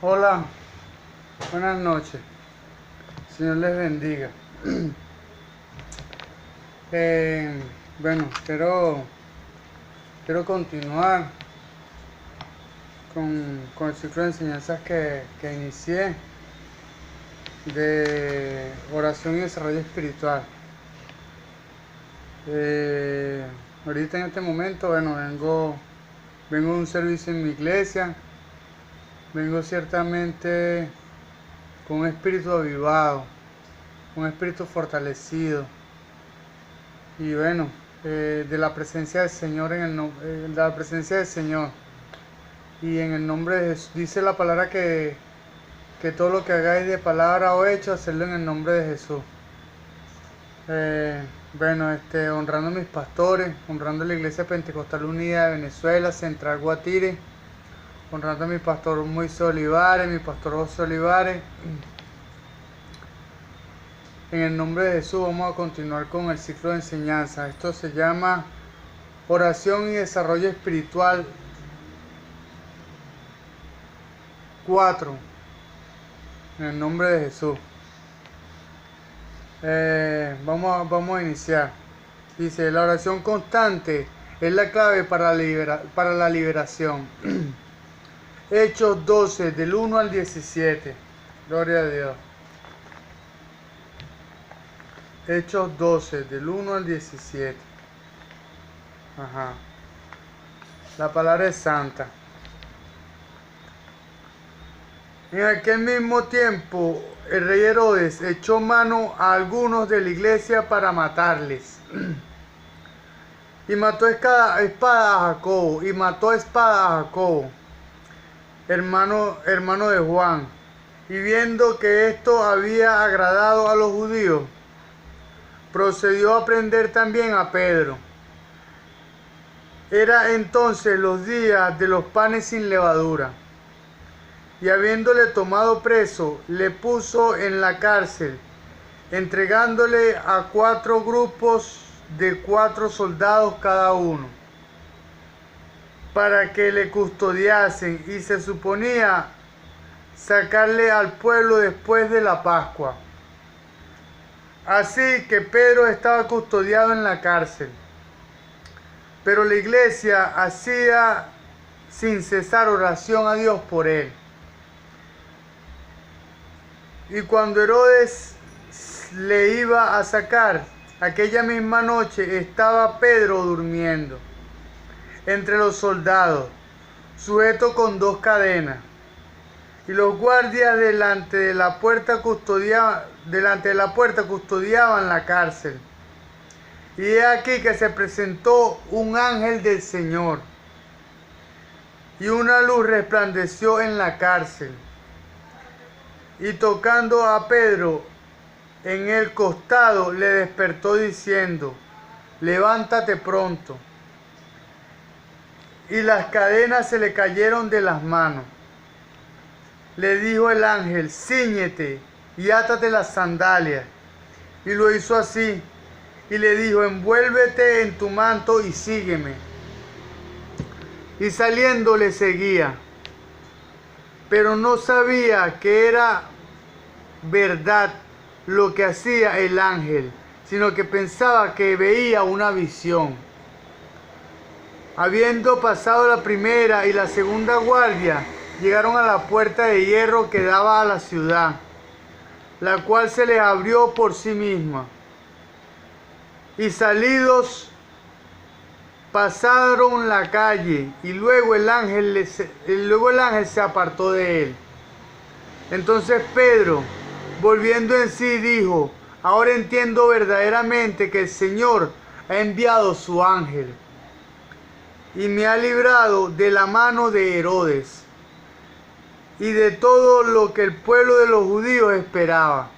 Hola, buenas noches. Señor les bendiga. Eh, bueno, quiero continuar con el ciclo de enseñanzas que inicié de oración y desarrollo espiritual. Ahorita en este momento, bueno, vengo de un servicio en mi iglesia. Vengo ciertamente con un espíritu avivado, un espíritu fortalecido. Y bueno, de la presencia del Señor de la presencia del Señor. Y en el nombre de Jesús, dice la palabra que todo lo que hagáis de palabra o hecho, hacerlo en el nombre de Jesús. Bueno, honrando a mis pastores, honrando a la Iglesia Pentecostal Unida de Venezuela, Central Guatire, honrando a mi pastor Moisés Olivares, mi pastor José Olivares. En el nombre de Jesús vamos a continuar con el ciclo de enseñanza. Esto se llama Oración y Desarrollo Espiritual 4. En el nombre de Jesús. Vamos a iniciar. Dice, la oración constante es la clave para la liberación. Hechos 12, del 1 al 17. Gloria a Dios. Hechos 12, del 1 al 17. Ajá. La palabra es santa. En aquel mismo tiempo, el rey Herodes echó mano a algunos de la iglesia para matarles. Y mató espada a Jacobo, hermano de Juan. Y viendo que esto había agradado a los judíos, procedió a prender también a Pedro. Era entonces los días de los panes sin levadura. Y habiéndole tomado preso, le puso en la cárcel, entregándole a 4 grupos de 4 soldados cada uno, para que le custodiasen, y se suponía sacarle al pueblo después de la Pascua. Así que Pedro estaba custodiado en la cárcel, pero la iglesia hacía sin cesar oración a Dios por él. Y cuando Herodes le iba a sacar, aquella misma noche estaba Pedro durmiendo entre los soldados, sujeto con 2 cadenas. Y los guardias delante de la puerta custodiaban la cárcel. Y he aquí que se presentó un ángel del Señor, y una luz resplandeció en la cárcel. Y tocando a Pedro en el costado, le despertó diciendo, levántate pronto. Y las cadenas se le cayeron de las manos. Le dijo el ángel, cíñete y átate las sandalias. Y lo hizo así. Y le dijo, envuélvete en tu manto y sígueme. Y saliendo le seguía. Pero no sabía que era verdad lo que hacía el ángel, sino que pensaba que veía una visión. Habiendo pasado la primera y la segunda guardia, llegaron a la puerta de hierro que daba a la ciudad, la cual se les abrió por sí misma. Y salidos pasaron la calle, y luego el ángel se apartó de él. Entonces Pedro, volviendo en sí, dijo, ahora entiendo verdaderamente que el Señor ha enviado su ángel y me ha librado de la mano de Herodes y de todo lo que el pueblo de los judíos esperaba.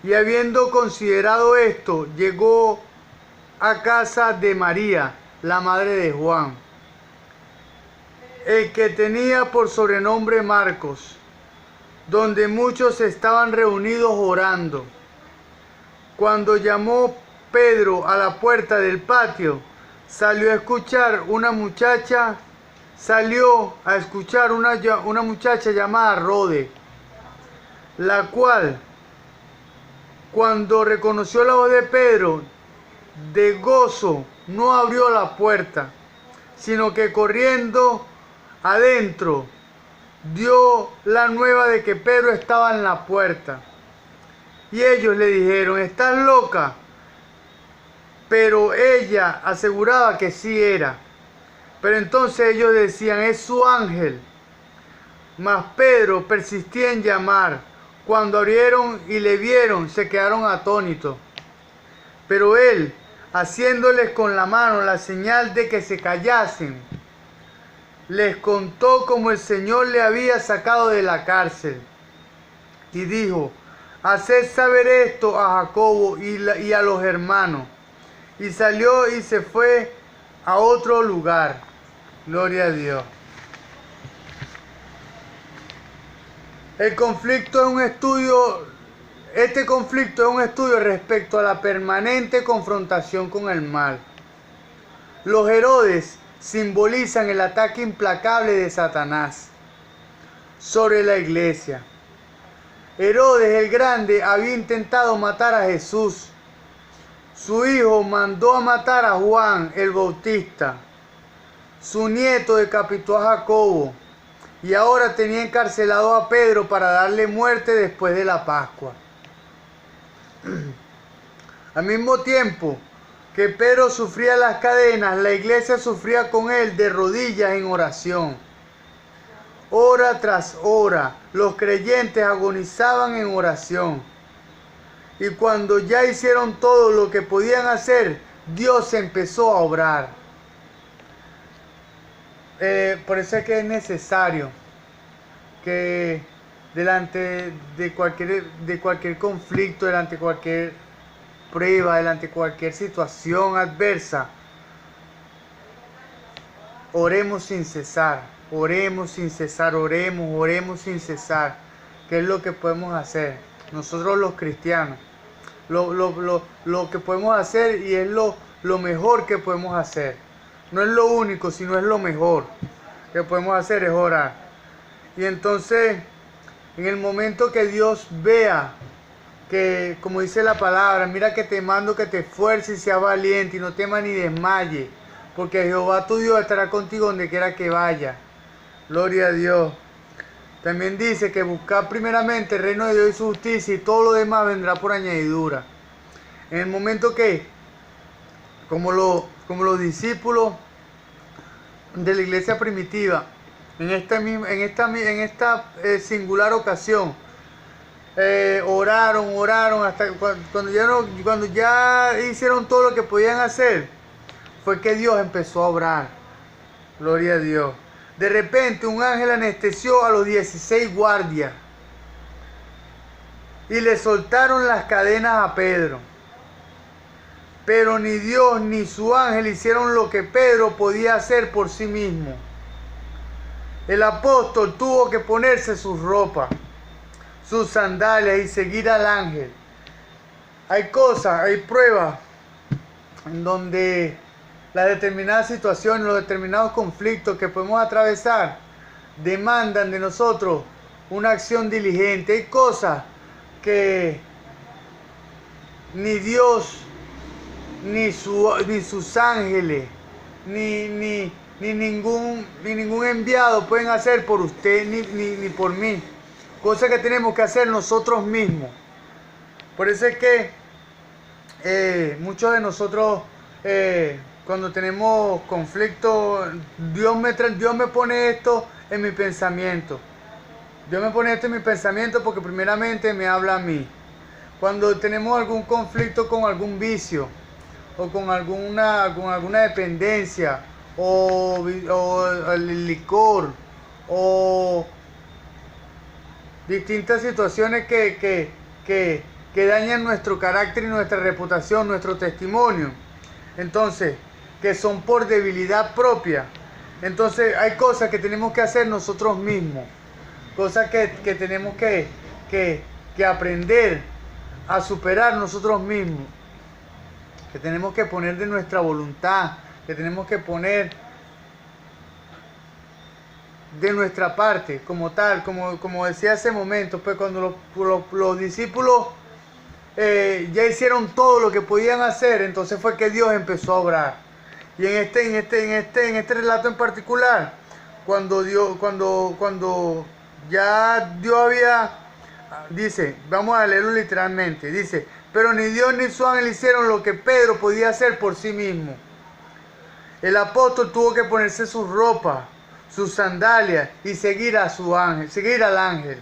Y habiendo considerado esto, llegó a casa de María, la madre de Juan, el que tenía por sobrenombre Marcos, donde muchos estaban reunidos orando. Cuando llamó Pedro a la puerta del patio, salió a escuchar una muchacha salió a escuchar una muchacha llamada Rode, la cual, cuando reconoció la voz de Pedro, de gozo no abrió la puerta, sino que corriendo adentro dio la nueva de que Pedro estaba en la puerta. Y ellos le dijeron: ¿estás loca? Pero ella aseguraba que sí era. Pero entonces ellos decían: es su ángel. Mas Pedro persistía en llamar. Cuando abrieron y le vieron, se quedaron atónitos. Pero él, haciéndoles con la mano la señal de que se callasen, les contó cómo el Señor le había sacado de la cárcel. Y dijo: haced saber esto a Jacobo y a los hermanos. Y salió y se fue a otro lugar. Gloria a Dios. El conflicto es un estudio, este conflicto es un estudio respecto a la permanente confrontación con el mal. Los Herodes simbolizan el ataque implacable de Satanás sobre la iglesia. Herodes el Grande había intentado matar a Jesús. Su hijo mandó a matar a Juan el Bautista. Su nieto decapitó a Jacobo. Y ahora tenía encarcelado a Pedro para darle muerte después de la Pascua. Al mismo tiempo que Pedro sufría las cadenas, la iglesia sufría con él de rodillas en oración. Hora tras hora, los creyentes agonizaban en oración. Y cuando ya hicieron todo lo que podían hacer, Dios empezó a obrar. Por eso es que es necesario que delante de cualquier conflicto, delante de cualquier prueba, delante de cualquier situación adversa, oremos sin cesar, oremos sin cesar, oremos sin cesar. ¿Qué es lo que podemos hacer? Nosotros los cristianos, lo que podemos hacer, y es lo mejor que podemos hacer. No es lo único, sino es lo mejor que podemos hacer, es orar. Y entonces, en el momento que Dios vea que, como dice la palabra, mira que te mando que te esfuerces y seas valiente y no temas ni desmayes, porque Jehová tu Dios estará contigo donde quiera que vaya. Gloria a Dios. También dice que buscad primeramente el reino de Dios y su justicia, y todo lo demás vendrá por añadidura. En el momento que, como los discípulos de la iglesia primitiva, en esta singular ocasión, oraron hasta cuando ya hicieron todo lo que podían hacer, fue que Dios empezó a obrar. Gloria a Dios. De repente un ángel anestesió a los 16 guardias y le soltaron las cadenas a Pedro. Pero ni Dios ni su ángel hicieron lo que Pedro podía hacer por sí mismo. El apóstol tuvo que ponerse sus ropas, sus sandalias y seguir al ángel. Hay pruebas en donde las determinadas situaciones, los determinados conflictos que podemos atravesar demandan de nosotros una acción diligente. Hay cosas que ni Dios, ni sus ángeles, ni ningún enviado pueden hacer por usted ni por mí. Cosas que tenemos que hacer nosotros mismos. Por eso es que muchos de nosotros, cuando tenemos conflicto, Dios me pone esto en mi pensamiento. Dios me pone esto en mi pensamiento porque primeramente me habla a mí. Cuando tenemos algún conflicto con algún vicio, o con alguna dependencia, o el licor, o distintas situaciones que dañan nuestro carácter y nuestra reputación, nuestro testimonio, entonces, que son por debilidad propia. Entonces hay cosas que tenemos que hacer nosotros mismos, cosas que tenemos que aprender a superar nosotros mismos, que tenemos que poner de nuestra voluntad, que tenemos que poner de nuestra parte, como tal, como decía hace momento, pues cuando los discípulos ya hicieron todo lo que podían hacer, entonces fue que Dios empezó a obrar. Y en este relato en particular, cuando ya Dios había, dice, vamos a leerlo literalmente, dice, pero ni Dios ni su ángel hicieron lo que Pedro podía hacer por sí mismo. El apóstol tuvo que ponerse sus ropas, sus sandalias y seguir al ángel.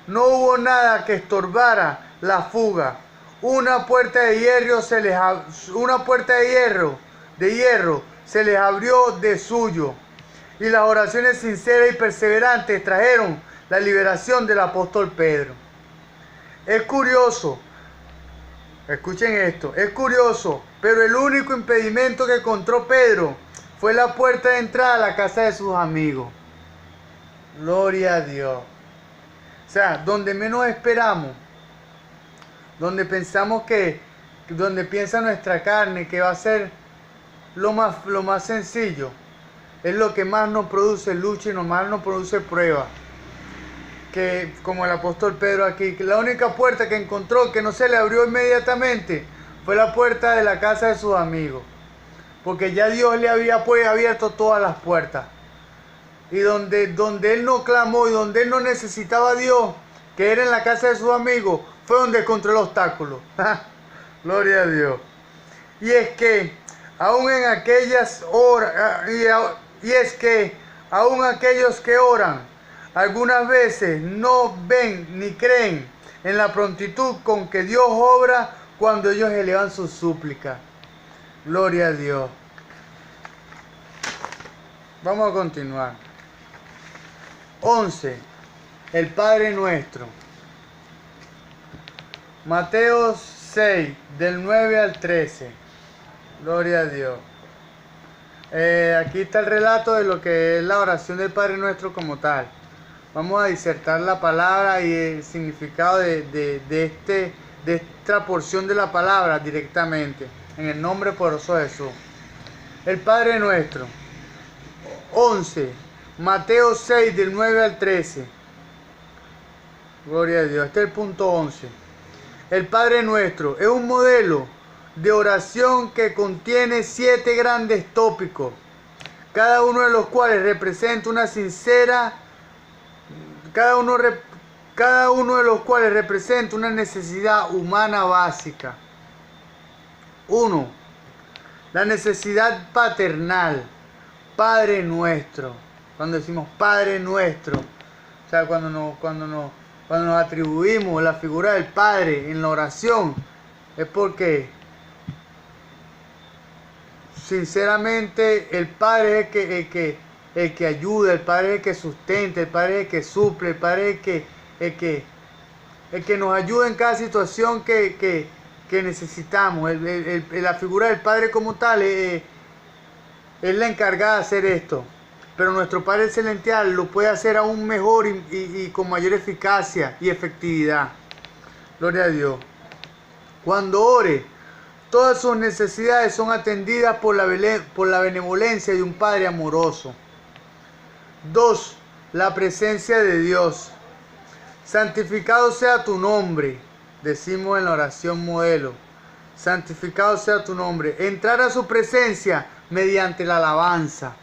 No hubo nada que estorbara la fuga. Una puerta de hierro se les abrió de suyo. Y las oraciones sinceras y perseverantes trajeron la liberación del apóstol Pedro. Es curioso, escuchen esto, es curioso, pero el único impedimento que encontró Pedro fue la puerta de entrada a la casa de sus amigos. Gloria a Dios. O sea, donde menos esperamos, donde pensamos donde piensa nuestra carne que va a ser lo más sencillo, es lo que más nos produce lucha y más nos produce prueba. Que como el apóstol Pedro aquí, que la única puerta que encontró que no se le abrió inmediatamente fue la puerta de la casa de sus amigos, porque ya Dios le había abierto todas las puertas. Y donde él no clamó y donde él no necesitaba a Dios, que era en la casa de sus amigos, fue donde encontró el obstáculo. Gloria a Dios. Y es que aún en aquellas horas, y es que aún aquellos que oran, algunas veces no ven ni creen en la prontitud con que Dios obra cuando ellos elevan sus súplicas. Gloria a Dios. Vamos a continuar. 11. El Padre Nuestro. Mateo 6, del 9 al 13. Gloria a Dios. Aquí está el relato de lo que es la oración del Padre Nuestro como tal. Vamos a disertar la palabra y el significado de esta porción de la palabra directamente. En el nombre poderoso de Jesús. El Padre Nuestro. 11. Mateo 6, del 9 al 13. Gloria a Dios. Este es el punto 11. El Padre Nuestro es un modelo de oración que contiene 7 grandes tópicos, cada uno de los cuales representa una necesidad humana básica. 1. La necesidad paternal. Padre Nuestro. Cuando decimos Padre Nuestro, o sea, cuando nos atribuimos la figura del Padre en la oración, es porque sinceramente el Padre es el que ayuda, el Padre es el que sustenta, el Padre es el que suple, el Padre es el que nos ayuda en cada situación que necesitamos. La figura del Padre como tal es la encargada de hacer esto. Pero nuestro Padre Celestial lo puede hacer aún mejor y con mayor eficacia y efectividad. Gloria a Dios. Cuando ore, todas sus necesidades son atendidas por la benevolencia de un Padre amoroso. 2. La presencia de Dios. Santificado sea tu nombre. Decimos en la oración modelo. Santificado sea tu nombre. Entrar a su presencia mediante la alabanza.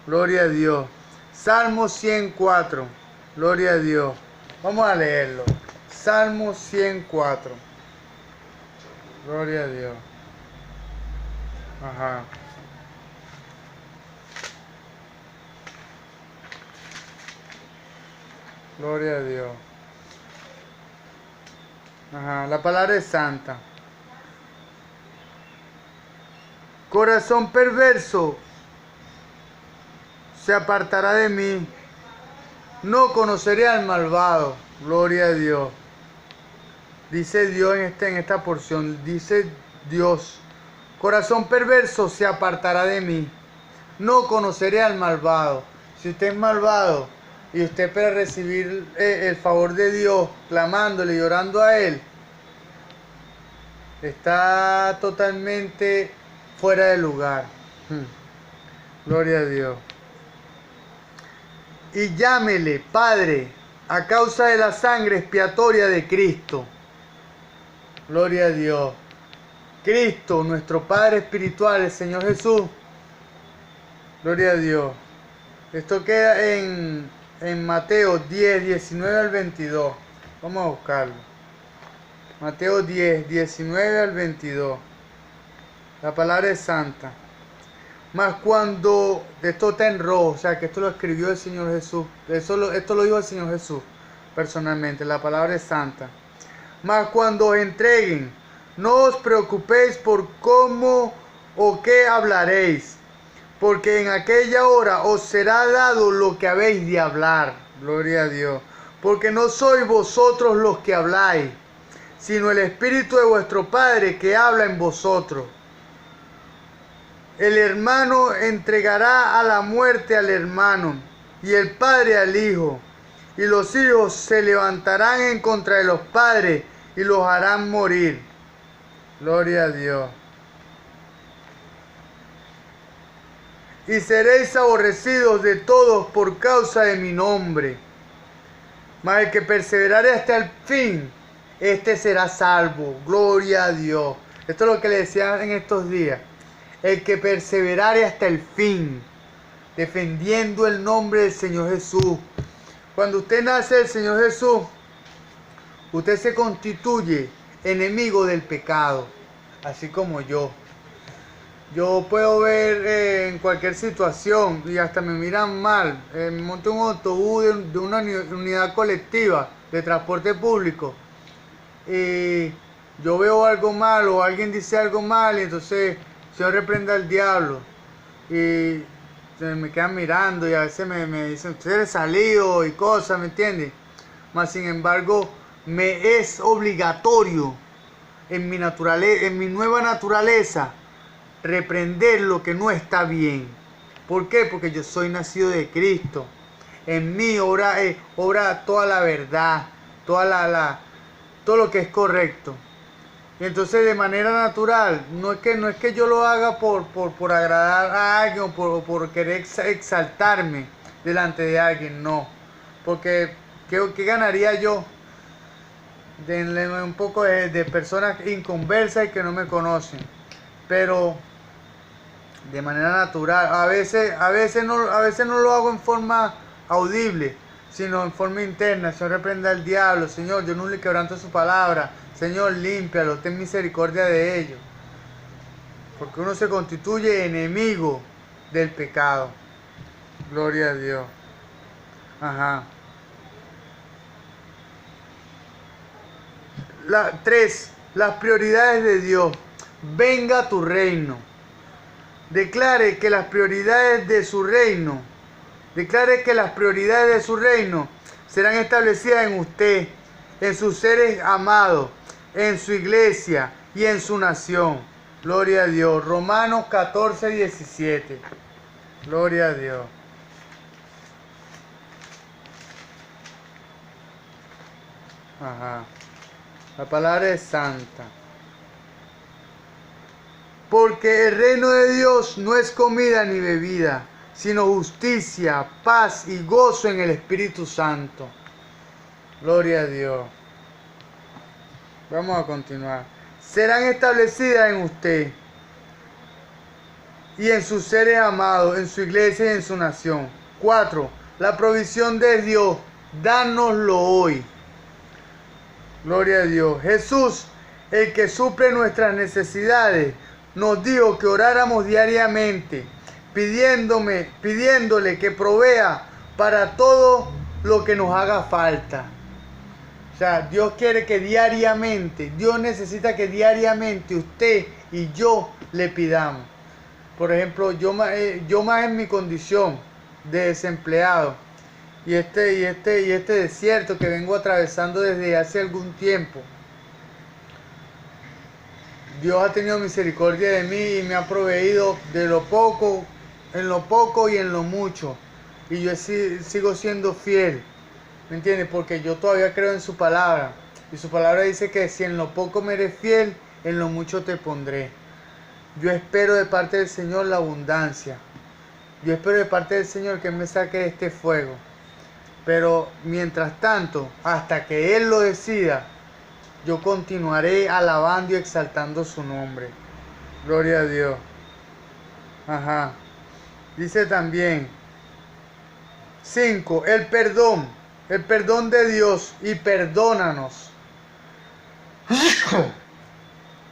Gloria a Dios. Salmo 104. Gloria a Dios. Vamos a leerlo. Salmo 104. Gloria a Dios. Ajá. Gloria a Dios. Ajá. La palabra es santa. Corazón perverso se apartará de mí. No conoceré al malvado. Gloria a Dios. Dice Dios en esta porción. Dice Dios. Corazón perverso se apartará de mí. No conoceré al malvado. Si usted es malvado y usted espera recibir el favor de Dios, clamándole y orando a Él, está totalmente fuera de lugar. Gloria a Dios. y llámele Padre a causa de la sangre expiatoria de Cristo. Gloria a Dios. Cristo, nuestro Padre espiritual, el Señor Jesús. Gloria a Dios. Esto queda en Mateo 10, 19 al 22. Vamos a buscarlo. Mateo 10, 19 al 22. La palabra es santa. Mas cuando, esto está en rojo, o sea que esto lo escribió el Señor Jesús. Esto lo dijo el Señor Jesús personalmente. La palabra es santa. Mas cuando os entreguen, no os preocupéis por cómo o qué hablaréis, porque en aquella hora os será dado lo que habéis de hablar. Gloria a Dios. Porque no sois vosotros los que habláis, sino el Espíritu de vuestro Padre que habla en vosotros. El hermano entregará a la muerte al hermano, y el padre al hijo, y los hijos se levantarán en contra de los padres y los harán morir. Gloria a Dios. Y seréis aborrecidos de todos por causa de mi nombre. Mas el que perseverare hasta el fin, este será salvo. Gloria a Dios. Esto es lo que le decía en estos días. El que perseverare hasta el fin, defendiendo el nombre del Señor Jesús. Cuando usted nace del Señor Jesús, usted se constituye enemigo del pecado, así como yo. Yo puedo ver en cualquier situación y hasta me miran mal. Me monto en un autobús de una unidad colectiva de transporte público y yo veo algo mal o alguien dice algo mal y entonces yo reprenda al diablo y me quedan mirando y a veces me dicen usted eres salido y cosas, ¿me entiendes? Mas sin embargo me es obligatorio en mi nueva naturaleza reprender lo que no está bien. ¿Por qué? Porque yo soy nacido de Cristo. En mí obra toda la verdad, todo lo que es correcto. Y entonces de manera natural, no es que yo lo haga por agradar a alguien o por querer exaltarme delante de alguien, no. Porque ¿qué ganaría yo? Denle un poco de personas inconversas y que no me conocen. Pero de manera natural, a veces no lo hago en forma audible, sino en forma interna. Señor, reprenda al diablo. Señor, yo no le quebranto su palabra. Señor, límpialo, ten misericordia de ellos. Porque uno se constituye enemigo del pecado. Gloria a Dios. Ajá. 3. Las prioridades de Dios. Venga tu reino. Declare que las prioridades de su reino. Declare que las prioridades de su reino serán establecidas en usted, en sus seres amados, en su iglesia y en su nación. Gloria a Dios. Romanos 14, 17. Gloria a Dios. Ajá. La palabra es santa. Porque el reino de Dios no es comida ni bebida, sino justicia, paz y gozo en el Espíritu Santo. Gloria a Dios. Vamos a continuar. Serán establecidas en usted y en sus seres amados, en su iglesia y en su nación. 4. La provisión de Dios, dánoslo hoy. Gloria a Dios. Jesús, el que suple nuestras necesidades, nos dijo que oráramos diariamente, pidiéndole que provea para todo lo que nos haga falta. O sea, Dios quiere que diariamente, Dios necesita que diariamente usted y yo le pidamos. Por ejemplo, yo más en mi condición de desempleado y este desierto que vengo atravesando desde hace algún tiempo. Dios ha tenido misericordia de mí y me ha proveído de lo poco, en lo poco y en lo mucho. Y yo sigo siendo fiel, ¿me entiendes? Porque yo todavía creo en su palabra. Y su palabra dice que si en lo poco me eres fiel, en lo mucho te pondré. Yo espero de parte del Señor la abundancia. Yo espero de parte del Señor que me saque de este fuego. Pero mientras tanto, hasta que Él lo decida, yo continuaré alabando y exaltando su nombre. Gloria a Dios. Ajá. Dice también 5. El perdón de Dios, y perdónanos.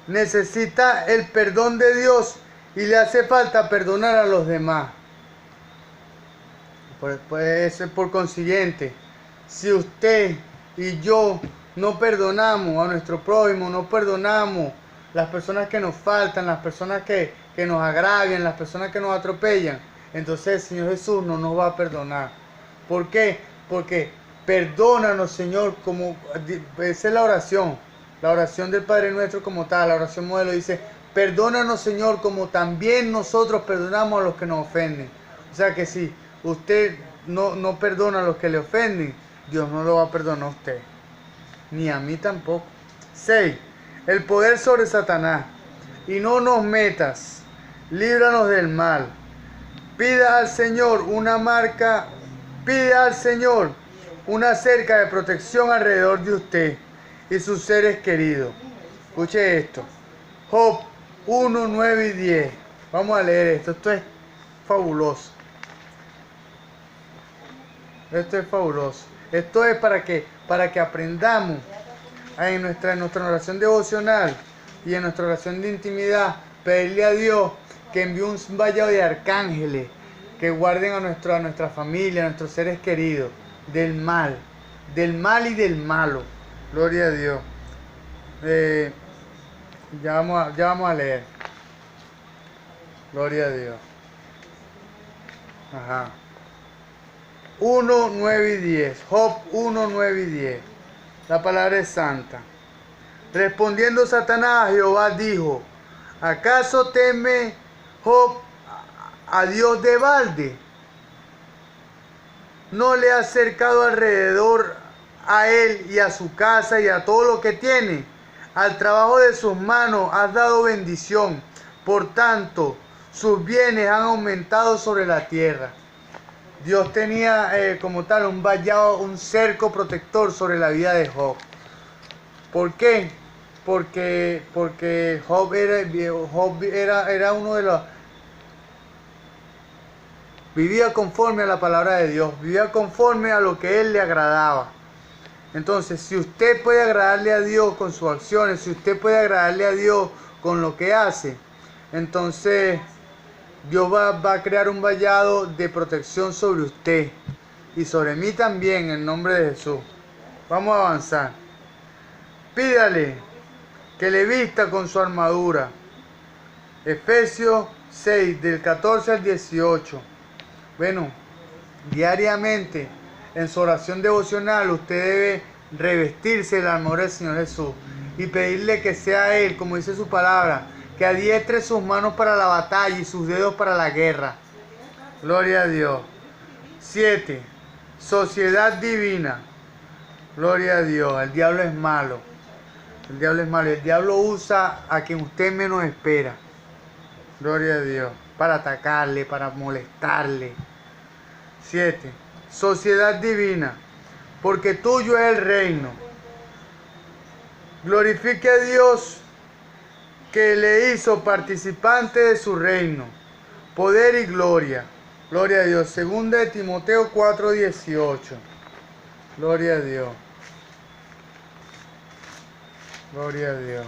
Necesita el perdón de Dios y le hace falta perdonar a los demás. Pues por consiguiente, si usted y yo no perdonamos a nuestro prójimo, no perdonamos las personas que nos faltan, las personas que nos agravian, las personas que nos atropellan, entonces el Señor Jesús no nos va a perdonar. ¿Por qué? Porque perdónanos, Señor, como esa es la oración del Padre Nuestro como tal, la oración modelo dice, perdónanos, Señor, como también nosotros perdonamos a los que nos ofenden. O sea que si usted no perdona a los que le ofenden, Dios no lo va a perdonar a usted, ni a mí tampoco. 6. El poder sobre Satanás. Y no nos metas, líbranos del mal. Pida al Señor una cerca de protección alrededor de usted y sus seres queridos. Escuche esto. Job 1, 9 y 10. Vamos a leer esto. Esto es fabuloso. Esto es fabuloso. Esto es para que aprendamos en nuestra oración devocional y en nuestra oración de intimidad, pedirle a Dios que envíe un vallado de arcángeles que guarden a nuestra familia, a nuestros seres queridos, del mal y del malo. Gloria a Dios. Ya vamos a leer. Gloria a Dios. Ajá. 1, 9 y 10. Job 1, 9 y 10. La palabra es santa. Respondiendo Satanás a Jehová dijo, ¿acaso teme Job a Dios de balde? ¿No le has cercado alrededor a él y a su casa y a todo lo que tiene? Al trabajo de sus manos has dado bendición. Por tanto, sus bienes han aumentado sobre la tierra. Dios tenía como tal un vallado, un cerco protector sobre la vida de Job. ¿Por qué? Porque Job era uno de los... Vivía conforme a la palabra de Dios, vivía conforme a lo que él le agradaba. Entonces, si usted puede agradarle a Dios con sus acciones, si usted puede agradarle a Dios con lo que hace, entonces Dios va a crear un vallado de protección sobre usted y sobre mí también, en el nombre de Jesús. Vamos a avanzar. Pídale que le vista con su armadura. Efesios 6, del 14 al 18. Bueno, diariamente en su oración devocional usted debe revestirse de la armadura del Señor Jesús y pedirle que sea Él, como dice su palabra, que adiestre sus manos para la batalla y sus dedos para la guerra. Gloria a Dios. 7. Sociedad divina. Gloria a Dios. El diablo es malo. El diablo es malo. El diablo usa a quien usted menos espera. Gloria a Dios. Para atacarle, para molestarle. 7. Sociedad divina. Porque tuyo es el reino. Glorifique a Dios que le hizo participante de su reino, poder y gloria. Gloria a Dios. 2 de Timoteo 4:18. Gloria a Dios. Gloria a Dios.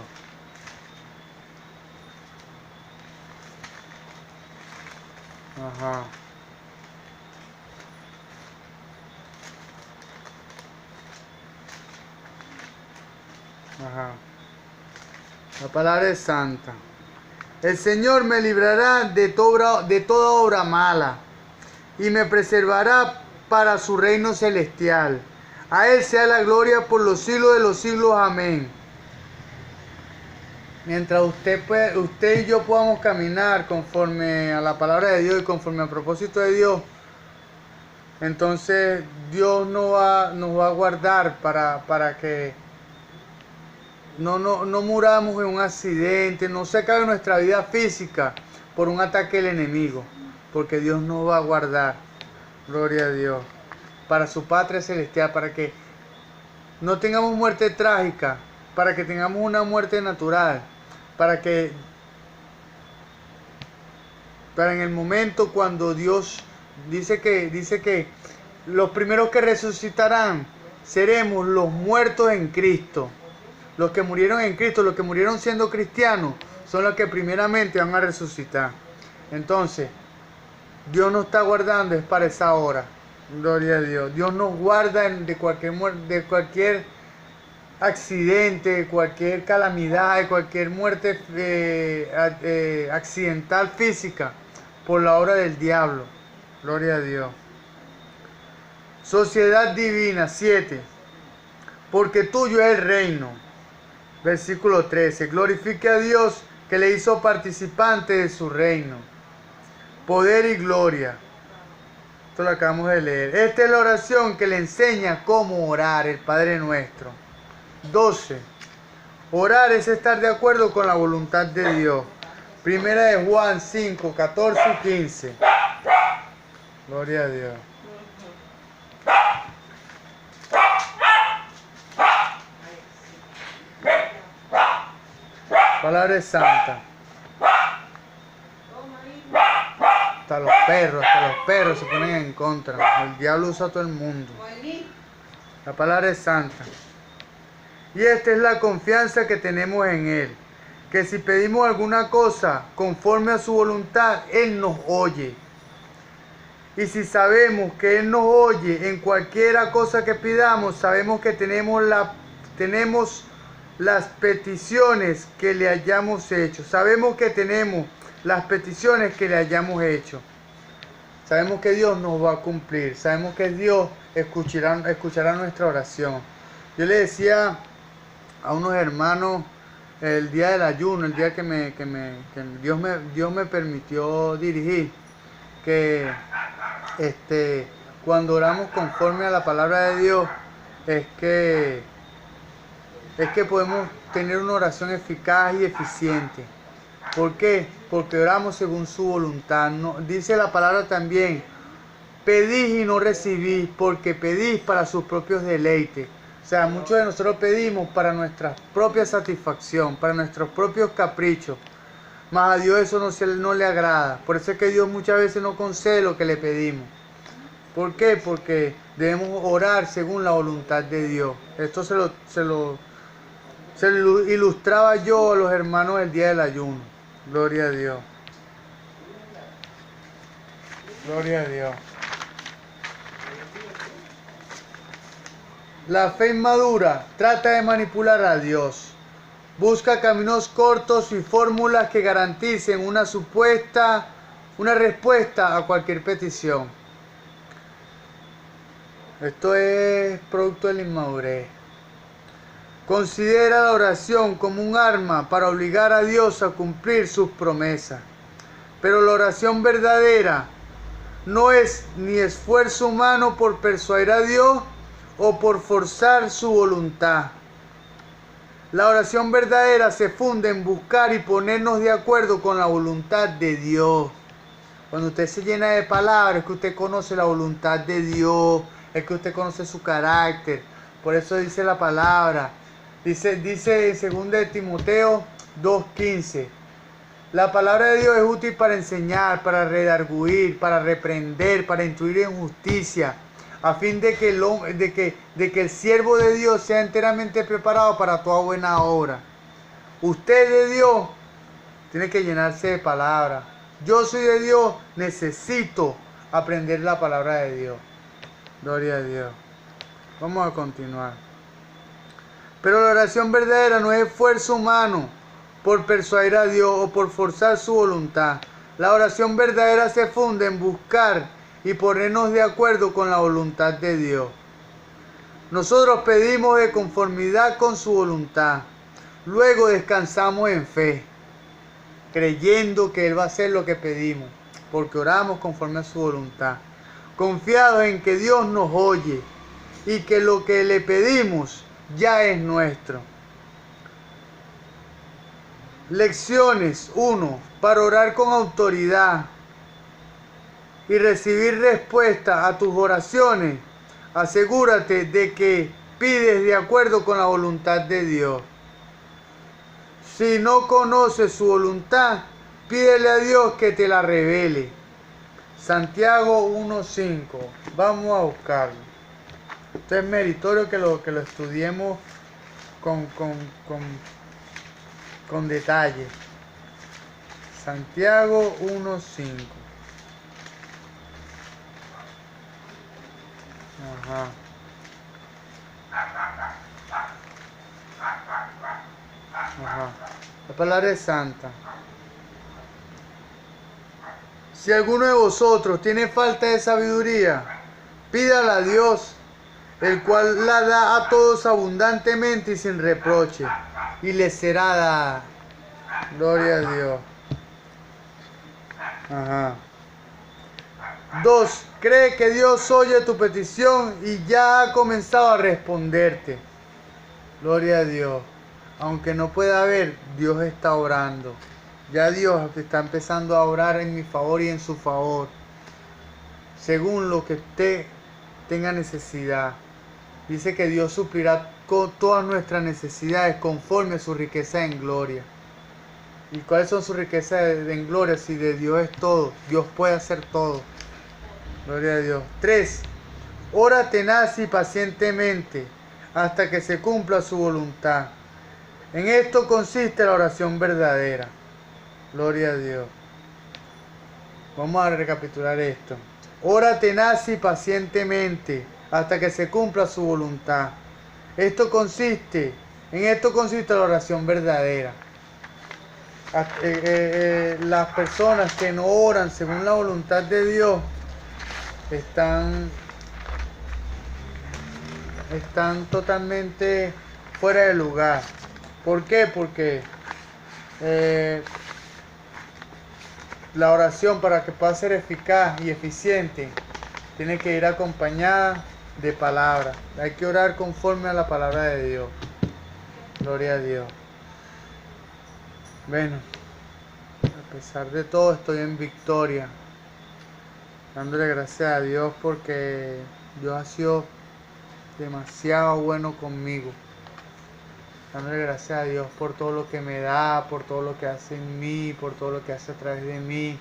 Ajá. Ajá. La palabra es santa. El Señor me librará de toda obra mala y me preservará para su reino celestial. A Él sea la gloria por los siglos de los siglos. Amén. Mientras usted y yo podamos caminar conforme a la palabra de Dios y conforme al propósito de Dios, entonces Dios nos va a guardar para que no muramos en un accidente, no se acabe nuestra vida física por un ataque del enemigo, porque Dios nos va a guardar. Gloria a Dios. para su patria celestial, para que no tengamos muerte trágica, para que tengamos una muerte natural, para en el momento cuando Dios dice que los primeros que resucitarán seremos los muertos en Cristo. Los que murieron en Cristo, los que murieron siendo cristianos, son los que primeramente van a resucitar. Entonces, Dios nos está guardando, es para esa hora. Gloria a Dios. Dios nos guarda de cualquier accidente, de cualquier calamidad, de cualquier muerte accidental física por la obra del diablo. Gloria a Dios. Sociedad divina, 7. Porque tuyo es el reino. Versículo 13. Glorifique a Dios que le hizo participante de su reino. Poder y gloria. Esto lo acabamos de leer. Esta es la oración que le enseña cómo orar el Padre Nuestro. 12. Orar es estar de acuerdo con la voluntad de Dios. Primera de Juan 5, 14 y 15. Gloria a Dios. Palabra es santa. Hasta los perros se ponen en contra. El diablo usa a todo el mundo. La palabra es santa. Y esta es la confianza que tenemos en Él. Que si pedimos alguna cosa conforme a su voluntad, Él nos oye. Y si sabemos que Él nos oye en cualquiera cosa que pidamos, sabemos que tenemos las peticiones que le hayamos hecho. Sabemos que tenemos las peticiones que le hayamos hecho. Sabemos que Dios nos va a cumplir. Sabemos que Dios escuchará nuestra oración. Yo le decía a unos hermanos el día del ayuno, el día que Dios me permitió dirigir, que cuando oramos conforme a la palabra de Dios, es que podemos tener una oración eficaz y eficiente. ¿Por qué? Porque oramos según su voluntad. No, dice la palabra también, pedís y no recibís, porque pedís para sus propios deleites. O sea, muchos de nosotros pedimos para nuestra propia satisfacción, para nuestros propios caprichos. Mas a Dios eso no le agrada. Por eso es que Dios muchas veces no concede lo que le pedimos. ¿Por qué? Porque debemos orar según la voluntad de Dios. Esto se lo ilustraba yo a los hermanos el día del ayuno. Gloria a Dios. Gloria a Dios. La fe inmadura trata de manipular a Dios. Busca caminos cortos y fórmulas que garanticen una respuesta a cualquier petición. Esto es producto de la inmadurez. Considera la oración como un arma para obligar a Dios a cumplir sus promesas. Pero la oración verdadera no es ni esfuerzo humano por persuadir a Dios o por forzar su voluntad. La oración verdadera se funda en buscar y ponernos de acuerdo con la voluntad de Dios. Cuando usted se llena de palabras, es que usted conoce la voluntad de Dios, es que usted conoce su carácter. Por eso dice la palabra. Dice en 2 Timoteo 2:15. La palabra de Dios es útil para enseñar, para redarguir, para reprender, para instruir en justicia, a fin de que el siervo de Dios sea enteramente preparado para toda buena obra. Usted de Dios tiene que llenarse de palabra. Yo soy de Dios, necesito aprender la palabra de Dios. Gloria a Dios. Vamos a continuar. Pero la oración verdadera no es esfuerzo humano por persuadir a Dios o por forzar su voluntad. La oración verdadera se funda en buscar y ponernos de acuerdo con la voluntad de Dios. Nosotros pedimos de conformidad con su voluntad. Luego descansamos en fe, creyendo que Él va a hacer lo que pedimos, porque oramos conforme a su voluntad. Confiados en que Dios nos oye y que lo que le pedimos ya es nuestro. Lecciones 1. Para orar con autoridad y recibir respuesta a tus oraciones, asegúrate de que pides de acuerdo con la voluntad de Dios. Si no conoces su voluntad, pídele a Dios que te la revele. Santiago 1:5. Vamos a buscarlo. Esto es meritorio que lo estudiemos con detalle. Santiago 1:5. Ajá. Ajá. La palabra es santa. Si alguno de vosotros tiene falta de sabiduría, pídala a Dios, el cual la da a todos abundantemente y sin reproche, y le será dada. Gloria a Dios. Ajá. 2. Cree que Dios oye tu petición y ya ha comenzado a responderte. Gloria a Dios. Aunque no pueda ver, Dios está orando. Ya Dios está empezando a orar en mi favor y en su favor, según lo que usted tenga necesidad. Dice que Dios suplirá con todas nuestras necesidades conforme a su riqueza en gloria. ¿Y cuáles son sus riquezas en gloria? Si de Dios es todo, Dios puede hacer todo. Gloria a Dios. 3. Ora tenaz y pacientemente hasta que se cumpla su voluntad. En esto consiste la oración verdadera. Gloria a Dios. Vamos a recapitular esto. Ora tenaz y pacientemente hasta que se cumpla su voluntad. En esto consiste la oración verdadera. Las personas que no oran según la voluntad de Dios están totalmente fuera de lugar. ¿Por qué? Porque la oración, para que pueda ser eficaz y eficiente, tiene que ir acompañada de palabra. Hay que orar conforme a la palabra de Dios. Gloria a Dios. Bueno, a pesar de todo estoy en victoria, dándole gracias a Dios porque Dios ha sido demasiado bueno conmigo. Dándole gracias a Dios por todo lo que me da, por todo lo que hace en mí, por todo lo que hace a través de mí.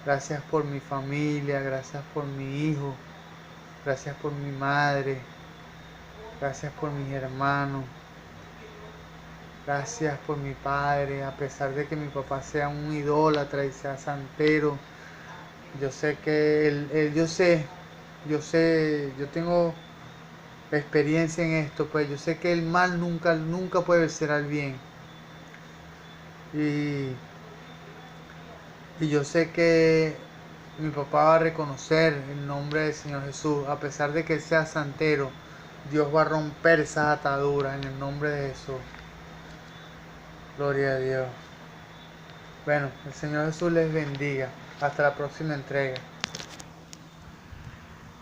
Gracias por mi familia, gracias por mi hijo, gracias por mi madre, gracias por mis hermanos, gracias por mi padre. A pesar de que mi papá sea un idólatra y sea santero, yo sé que yo tengo experiencia en esto, pues yo sé que el mal nunca puede vencer al bien. Y yo sé que mi papá va a reconocer el nombre del Señor Jesús. A pesar de que él sea santero, Dios va a romper esas ataduras en el nombre de Jesús. Gloria a Dios. Bueno, el Señor Jesús les bendiga. Hasta la próxima entrega.